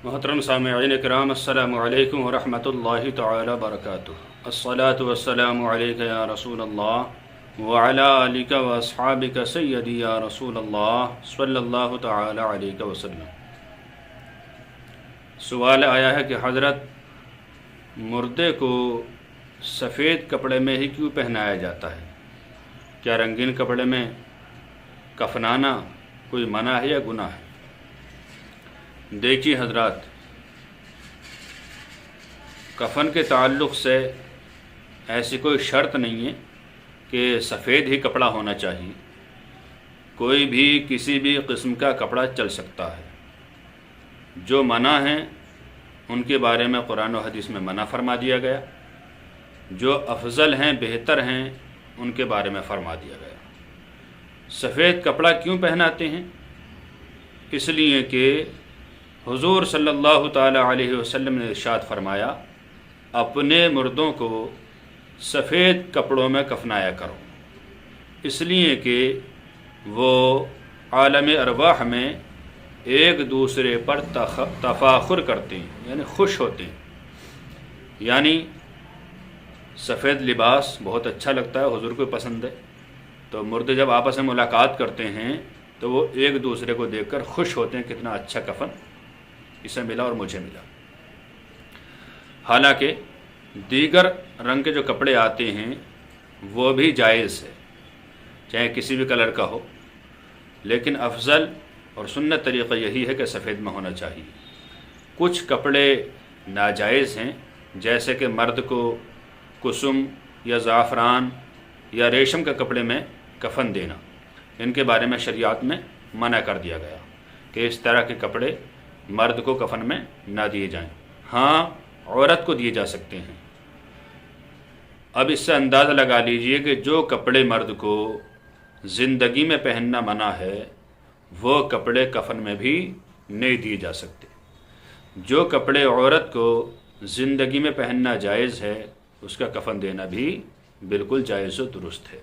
محترم سامعین کرام، السلام علیکم ورحمۃ اللہ تعالی وبرکاتہ۔ الصلاۃ والسلام علیک یا رسول اللہ وعلی آلک واصحابک سیدی یا رسول اللہ صلی اللہ تعالی علیہ وسلم۔ سوال آیا ہے کہ حضرت، مردے کو سفید کپڑے میں ہی کیوں پہنایا جاتا ہے؟ کیا رنگین کپڑے میں کفنانا کوئی منع ہے یا گناہ ہے؟ دیکھیے حضرات، کفن کے تعلق سے ایسی کوئی شرط نہیں ہے کہ سفید ہی کپڑا ہونا چاہیے، کوئی بھی کسی بھی قسم کا کپڑا چل سکتا ہے۔ جو منع ہیں ان کے بارے میں قرآن و حدیث میں منع فرما دیا گیا، جو افضل ہیں، بہتر ہیں، ان کے بارے میں فرما دیا گیا۔ سفید کپڑا کیوں پہناتے ہیں؟ اس لیے کہ حضور صلی اللہ تعالی علیہ وسلم نے ارشاد فرمایا، اپنے مردوں کو سفید کپڑوں میں کفنایا کرو، اس لیے کہ وہ عالم ارواح میں ایک دوسرے پر تفاخر کرتے ہیں، یعنی خوش ہوتے ہیں۔ یعنی سفید لباس بہت اچھا لگتا ہے، حضور کو پسند ہے، تو مردے جب آپس میں ملاقات کرتے ہیں تو وہ ایک دوسرے کو دیکھ کر خوش ہوتے ہیں، کتنا اچھا کفن اسے ملا اور مجھے ملا۔ حالانکہ دیگر رنگ کے جو کپڑے آتے ہیں وہ بھی جائز ہے، چاہے کسی بھی کلر کا ہو، لیکن افضل اور سنت طریقہ یہی ہے کہ سفید میں ہونا چاہیے۔ کچھ کپڑے ناجائز ہیں، جیسے کہ مرد کو کسم یا زعفران یا ریشم کے کپڑے میں کفن دینا، ان کے بارے میں شریعت میں منع کر دیا گیا کہ اس طرح کے کپڑے مرد کو کفن میں نہ دیے جائیں۔ ہاں، عورت کو دیے جا سکتے ہیں۔ اب اس سے اندازہ لگا لیجئے کہ جو کپڑے مرد کو زندگی میں پہننا منع ہے وہ کپڑے کفن میں بھی نہیں دیے جا سکتے۔ جو کپڑے عورت کو زندگی میں پہننا جائز ہے اس کا کفن دینا بھی بالکل جائز و درست ہے۔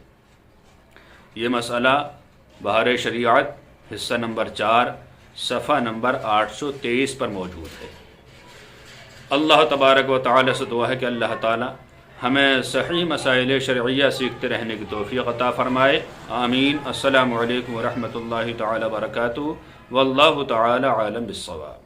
یہ مسئلہ بہار شریعت حصہ نمبر 4 صفحہ نمبر 823 پر موجود ہے۔ اللہ تبارک و تعالی سے دعا ہے کہ اللہ تعالی ہمیں صحیح مسائل شرعیہ سیکھتے رہنے کی توفیق عطا فرمائے، آمین۔ السلام علیکم ورحمۃ اللہ تعالی وبرکاتہ، واللہ تعالی عالم بالصواب۔